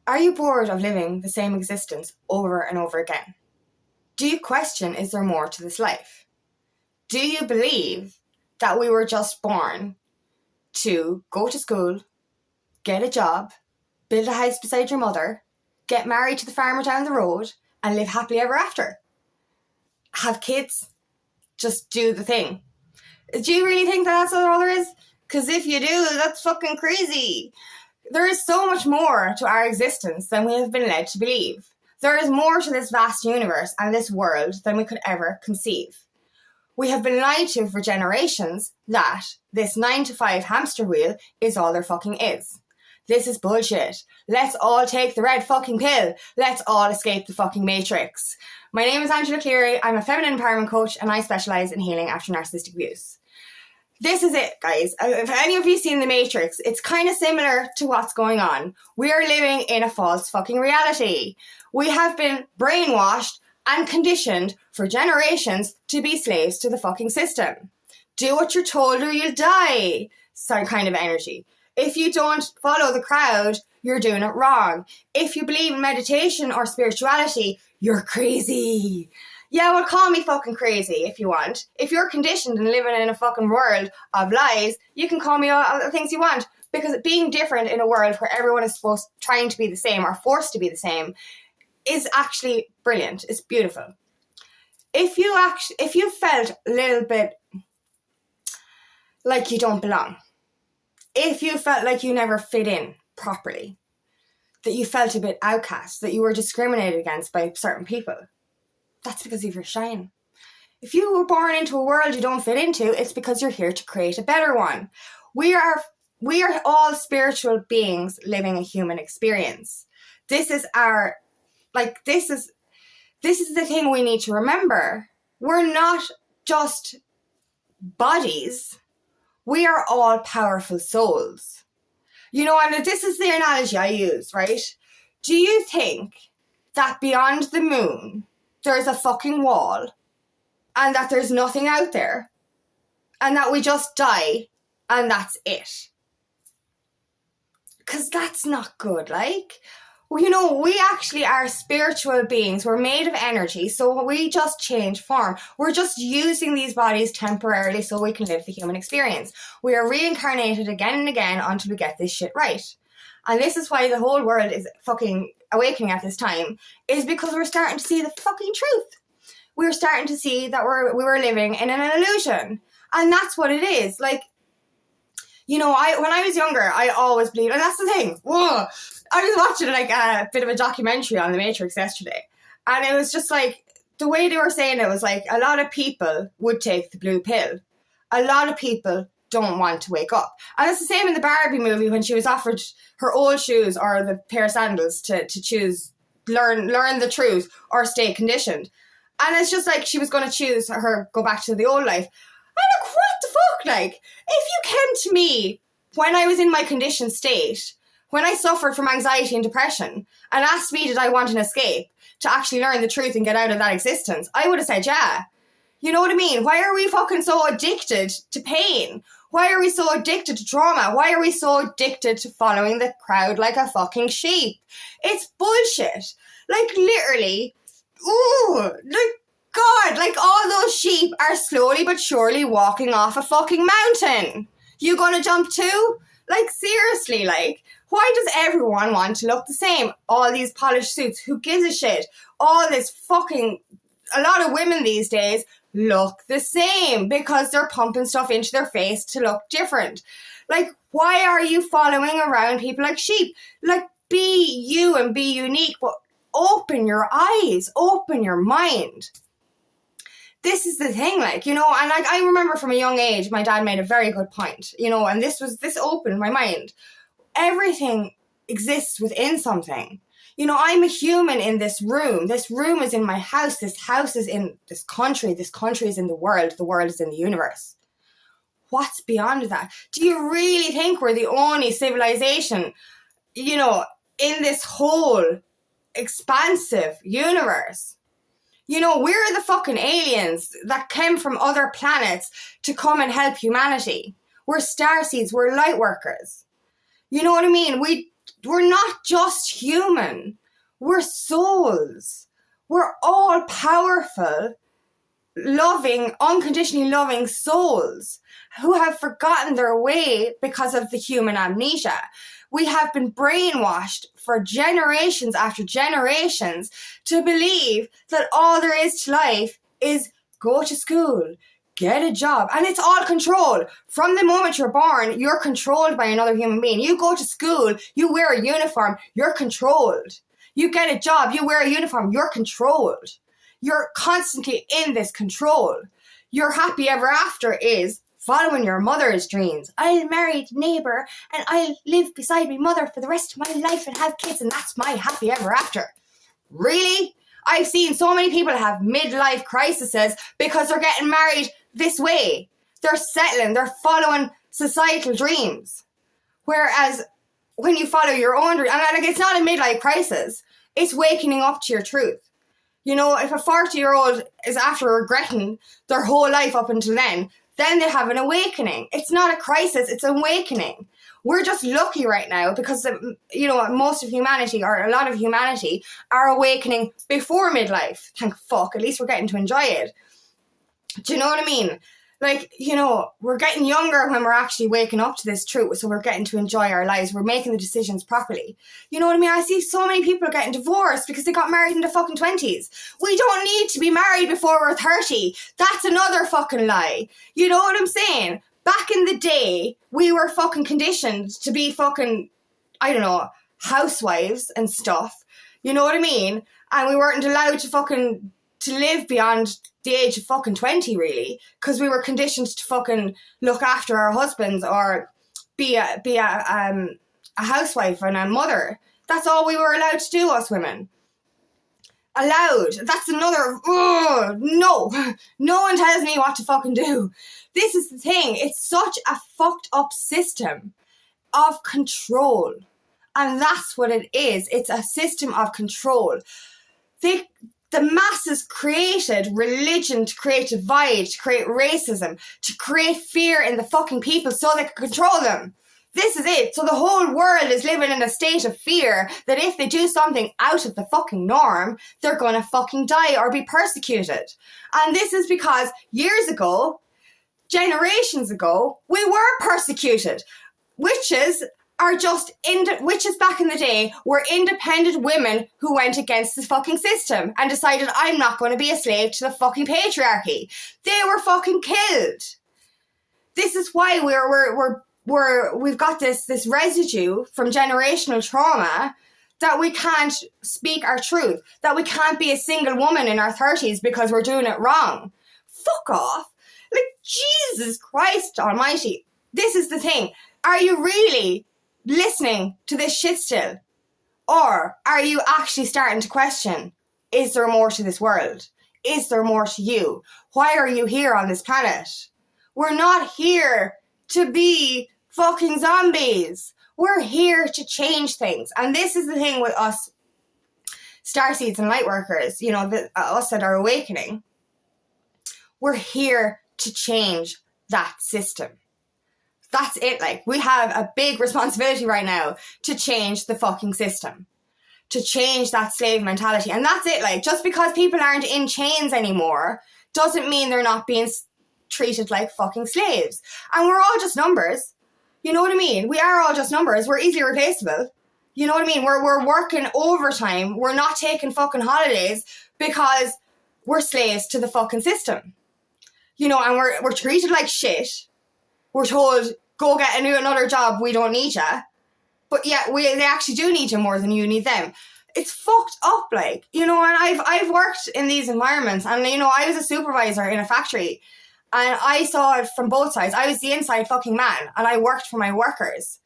Are you bored of living the same existence over and over again? Do you question, is there more to this life? Do you believe that we were just born to go to school, get a job, build a house beside your mother, get married to the farmer down the road, and live happily ever after? Have kids, just do the thing. Do you really think that's all there is? Because if you do, that's fucking crazy. There is so much more to our existence than we have been led to believe. There is more to this vast universe and this world than we could ever conceive. We have been lied to for generations that this 9-to-5 hamster wheel is all there fucking is. This is bullshit. Let's all take the red fucking pill. Let's all escape the fucking matrix. My name is Angela Cleary. I'm a feminine empowerment coach and I specialise in healing after narcissistic abuse. This is it, guys. If any of you seen The Matrix, it's kind of similar to what's going on. We are living in a false fucking reality. We have been brainwashed and conditioned for generations to be slaves to the fucking system. Do what you're told or you'll die. Some kind of energy. If you don't follow the crowd, you're doing it wrong. If you believe in meditation or spirituality, you're crazy. Yeah, well, call me fucking crazy if you want. If you're conditioned and living in a fucking world of lies, you can call me all the things you want. Because being different in a world where everyone is trying to be the same or forced to be the same is actually brilliant. It's beautiful. If you felt a little bit like you don't belong, if you felt like you never fit in properly, that you felt a bit outcast, that you were discriminated against by certain people, that's because of your shine. If you were born into a world you don't fit into, it's because you're here to create a better one. We are all spiritual beings living a human experience. This is the thing we need to remember. We're not just bodies. We are all powerful souls. You know, and this is the analogy I use, right? Do you think that beyond the moon, there's a fucking wall and that there's nothing out there and that we just die and that's it? Because that's not good, like. You know, we actually are spiritual beings. We're made of energy, so we just change form. We're just using these bodies temporarily so we can live the human experience. We are reincarnated again and again until we get this shit right. And this is why the whole world is fucking awakening at this time, is because we're starting to see the fucking truth. We're starting to see that we were living in an illusion. And that's what it is. Like, you know, when I was younger, I always believed, and that's the thing. Whoa, I was watching like a bit of a documentary on The Matrix yesterday, and it was just like, the way they were saying it was like, a lot of people would take the blue pill. A lot of people don't want to wake up. And it's the same in the Barbie movie when she was offered her old shoes or the pair of sandals to choose, learn the truth or stay conditioned. And it's just like she was going to choose go back to the old life. I'm like, what the fuck? Like, if you came to me when I was in my conditioned state, when I suffered from anxiety and depression, and asked me did I want an escape to actually learn the truth and get out of that existence, I would have said yeah. You know what I mean? Why are we fucking so addicted to pain? Why are we so addicted to trauma? Why are we so addicted to following the crowd like a fucking sheep? It's bullshit. Like, literally, ooh, like, God, like, all those sheep are slowly but surely walking off a fucking mountain. You gonna jump too? Like, seriously, like, why does everyone want to look the same? All these polished suits, who gives a shit? All this fucking, a lot of women these days look the same because they're pumping stuff into their face to look different. Like, why are you following around people like sheep? Like, be you and be unique, but open your eyes, open your mind. This is the thing, like, you know, and like, I remember from a young age, my dad made a very good point, you know, and this opened my mind. Everything exists within something. You know, I'm a human in this room. This room is in my house. This house is in this country. This country is in the world. The world is in the universe. What's beyond that? Do you really think we're the only civilization, you know, in this whole expansive universe? You know, we're the fucking aliens that came from other planets to come and help humanity. We're starseeds. We're light workers. You know what I mean? we're not just human. We're souls. We're all powerful, loving, unconditionally loving souls who have forgotten their way because of the human amnesia. We have been brainwashed for generations after generations to believe that all there is to life is go to school, get a job, and it's all control. From the moment you're born, you're controlled by another human being. You go to school, you wear a uniform, you're controlled. You get a job, you wear a uniform, you're controlled. You're constantly in this control. Your happy ever after is following your mother's dreams. I'll marry the neighbour and I'll live beside my mother for the rest of my life and have kids, and that's my happy ever after. Really? I've seen so many people have midlife crises because they're getting married this way. They're settling, they're following societal dreams. Whereas when you follow your own dream, and like, it's not a midlife crisis, it's waking up to your truth. You know, if a 40-year-old is after regretting their whole life up until then they have an awakening. It's not a crisis, it's an awakening. We're just lucky right now because, you know, most of humanity, or a lot of humanity, are awakening before midlife. Thank fuck, at least we're getting to enjoy it. Do you know what I mean? Like, you know, we're getting younger when we're actually waking up to this truth, so we're getting to enjoy our lives. We're making the decisions properly. You know what I mean? I see so many people getting divorced because they got married in the fucking 20s. We don't need to be married before we're 30. That's another fucking lie. You know what I'm saying? Back in the day, we were fucking conditioned to be fucking, I don't know, housewives and stuff. You know what I mean? And we weren't allowed to live beyond the age of fucking 20, really, because we were conditioned to fucking look after our husbands or be a housewife and a mother. That's all we were allowed to do, us women. Allowed. That's another, no. No one tells me what to fucking do. This is the thing. It's such a fucked up system of control. And that's what it is. It's a system of control. The masses created religion to create divide, to create racism, to create fear in the fucking people so they could control them. This is it. So the whole world is living in a state of fear that if they do something out of the fucking norm, they're gonna fucking die or be persecuted. And this is because years ago, generations ago, we were persecuted. Witches back in the day were independent women who went against the fucking system and decided, I'm not going to be a slave to the fucking patriarchy. They were fucking killed. This is why we've got this residue from generational trauma that we can't speak our truth, that we can't be a single woman in our 30s because we're doing it wrong. Fuck off. Like, Jesus Christ almighty. This is the thing. Are you really listening to this shit still? Or are you actually starting to question, is there more to this world? Is there more to you? Why are you here on this planet? We're not here to be fucking zombies. We're here to change things. And this is the thing with us starseeds and lightworkers, you know, us that are awakening. We're here to change that system. That's it. Like, we have a big responsibility right now to change the fucking system, to change that slave mentality. And that's it. Like, just because people aren't in chains anymore doesn't mean they're not being treated like fucking slaves. And we're all just numbers. You know what I mean? We are all just numbers. We're easily replaceable. You know what I mean? We're working overtime. We're not taking fucking holidays because we're slaves to the fucking system. You know, and we're treated like shit. We're told, go get another job, we don't need ya. But yeah, they actually do need you more than you need them. It's fucked up, like, you know, and I've worked in these environments, and, you know, I was a supervisor in a factory, and I saw it from both sides. I was the inside fucking man, and I worked for my workers.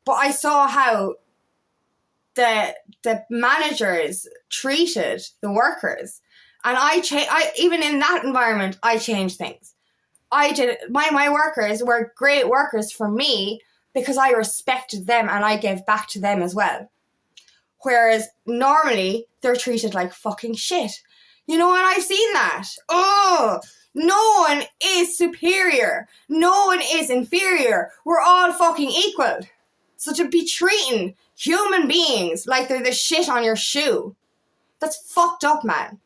But I saw how the managers treated the workers. And I even in that environment, I changed things. I did. My workers were great workers for me because I respected them and I gave back to them as well. Whereas normally they're treated like fucking shit. You know, and I've seen that. Oh, no one is superior. No one is inferior. We're all fucking equal. So to be treating human beings like they're the shit on your shoe, that's fucked up, man.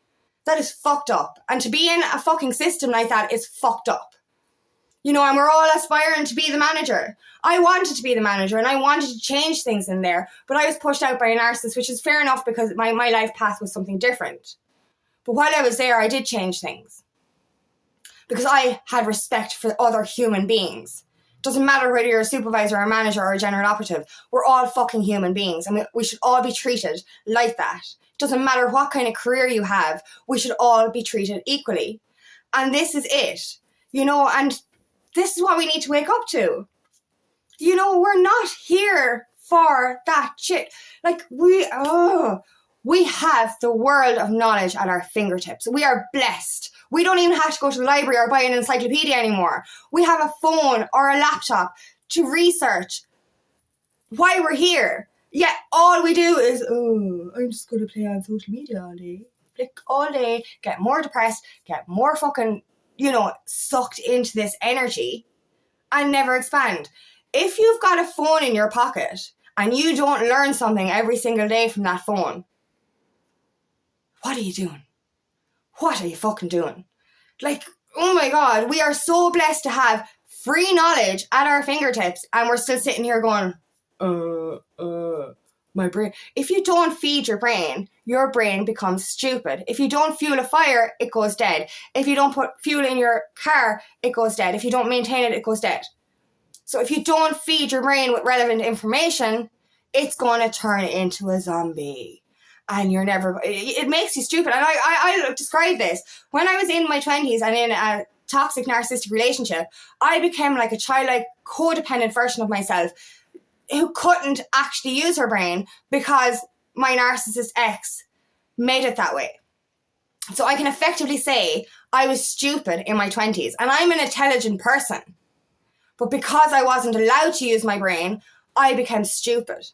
That is fucked up. And to be in a fucking system like that is fucked up. You know, and we're all aspiring to be the manager. I wanted to be the manager and I wanted to change things in there, but I was pushed out by a narcissist, which is fair enough because my life path was something different. But while I was there, I did change things. Because I had respect for other human beings. Doesn't matter whether you're a supervisor or a manager or a general operative. We're all fucking human beings and we should all be treated like that. Doesn't matter what kind of career you have. We should all be treated equally. And this is it. You know, and this is what we need to wake up to. You know, we're not here for that shit. Like, we have the world of knowledge at our fingertips. We are blessed. We don't even have to go to the library or buy an encyclopedia anymore. We have a phone or a laptop to research why we're here. Yet all we do is, I'm just going to play on social media all day. Flick all day, get more depressed, get more fucking, sucked into this energy and never expand. If you've got a phone in your pocket and you don't learn something every single day from that phone, what are you doing? What are you fucking doing? Like, oh my God, we are so blessed to have free knowledge at our fingertips and we're still sitting here going, my brain. If you don't feed your brain becomes stupid. If you don't fuel a fire, it goes dead. If you don't put fuel in your car, it goes dead. If you don't maintain it, it goes dead. So if you don't feed your brain with relevant information, it's going to turn into a zombie. And it makes you stupid. And I describe this. When I was in my 20s and in a toxic narcissistic relationship, I became like a childlike codependent version of myself who couldn't actually use her brain because my narcissist ex made it that way. So I can effectively say I was stupid in my 20s and I'm an intelligent person. But because I wasn't allowed to use my brain, I became stupid.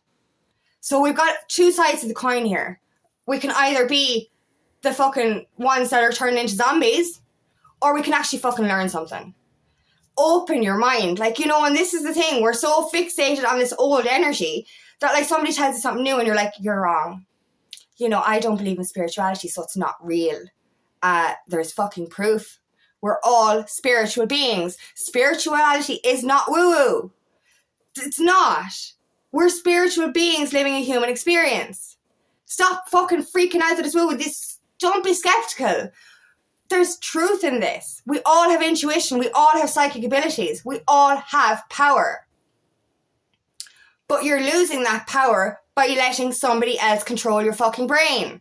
So we've got two sides of the coin here. We can either be the fucking ones that are turned into zombies, or we can actually fucking learn something. Open your mind. And this is the thing. We're so fixated on this old energy that somebody tells you something new and you're like, you're wrong. I don't believe in spirituality, so it's not real. There's fucking proof. We're all spiritual beings. Spirituality is not woo-woo. It's not. We're spiritual beings living a human experience. Stop fucking freaking out that it's woo-woo. Don't be skeptical. There's truth in this. We all have intuition. We all have psychic abilities. We all have power. But you're losing that power by letting somebody else control your fucking brain.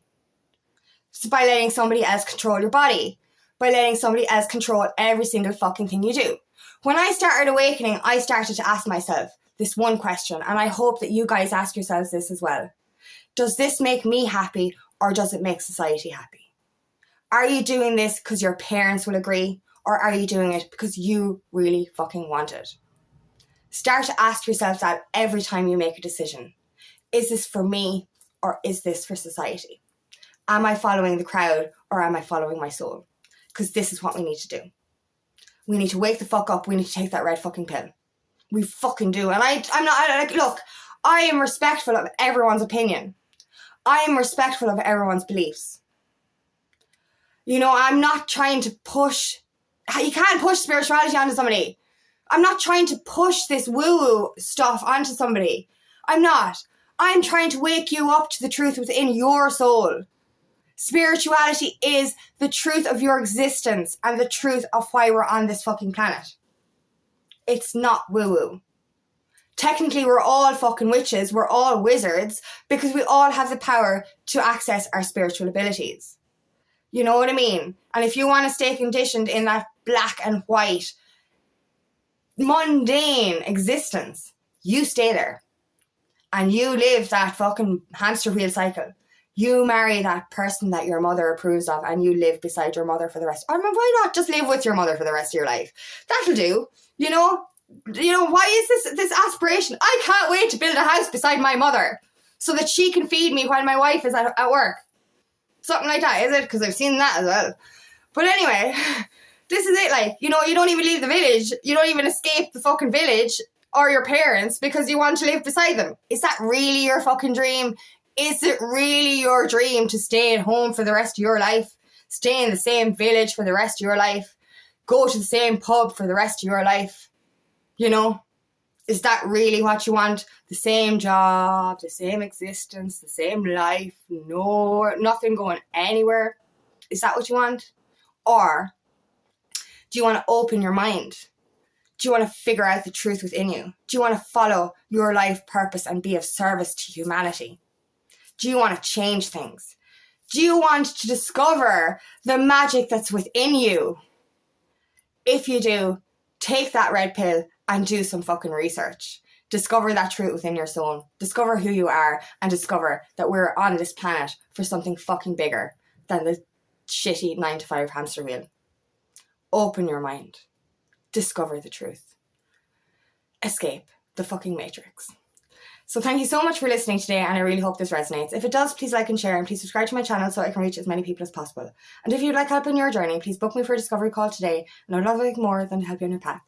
So by letting somebody else control your body. By letting somebody else control every single fucking thing you do. When I started awakening, I started to ask myself this one question. And I hope that you guys ask yourselves this as well. Does this make me happy or does it make society happy? Are you doing this because your parents will agree? Or are you doing it because you really fucking want it? Start to ask yourself that every time you make a decision. Is this for me or is this for society? Am I following the crowd or am I following my soul? Because this is what we need to do. We need to wake the fuck up. We need to take that red fucking pill. We fucking do. And look, I am respectful of everyone's opinion. I am respectful of everyone's beliefs. I'm not trying to push. You can't push spirituality onto somebody. I'm not trying to push this woo-woo stuff onto somebody. I'm not. I'm trying to wake you up to the truth within your soul. Spirituality is the truth of your existence and the truth of why we're on this fucking planet. It's not woo-woo. Technically, we're all fucking witches. We're all wizards because we all have the power to access our spiritual abilities. You know what I mean? And if you want to stay conditioned in that black and white, mundane existence, you stay there. And you live that fucking hamster wheel cycle. You marry that person that your mother approves of and you live beside your mother for the rest. I mean, why not just live with your mother for the rest of your life? That'll do. Why is this aspiration? I can't wait to build a house beside my mother so that she can feed me while my wife is at work. Something like that, is it? Because I've seen that as well. But anyway, this is it. You don't even leave the village. You don't even escape the fucking village or your parents because you want to live beside them. Is that really your fucking dream? Is it really your dream to stay at home for the rest of your life? Stay in the same village for the rest of your life? Go to the same pub for the rest of your life? You know? Is that really what you want? The same job, the same existence, the same life, nothing going anywhere? Is that what you want? Or do you want to open your mind? Do you want to figure out the truth within you? Do you want to follow your life purpose and be of service to humanity? Do you want to change things? Do you want to discover the magic that's within you? If you do, take that red pill and do some fucking research. Discover that truth within your soul. Discover who you are and discover that we're on this planet for something fucking bigger than the shitty 9-to-5 hamster wheel. Open your mind. Discover the truth. Escape the fucking matrix. So thank you so much for listening today, and I really hope this resonates. If it does, please like and share, and please subscribe to my channel so I can reach as many people as possible. And if you'd like help in your journey, please book me for a discovery call today, and I'd love nothing more than to help you on your path.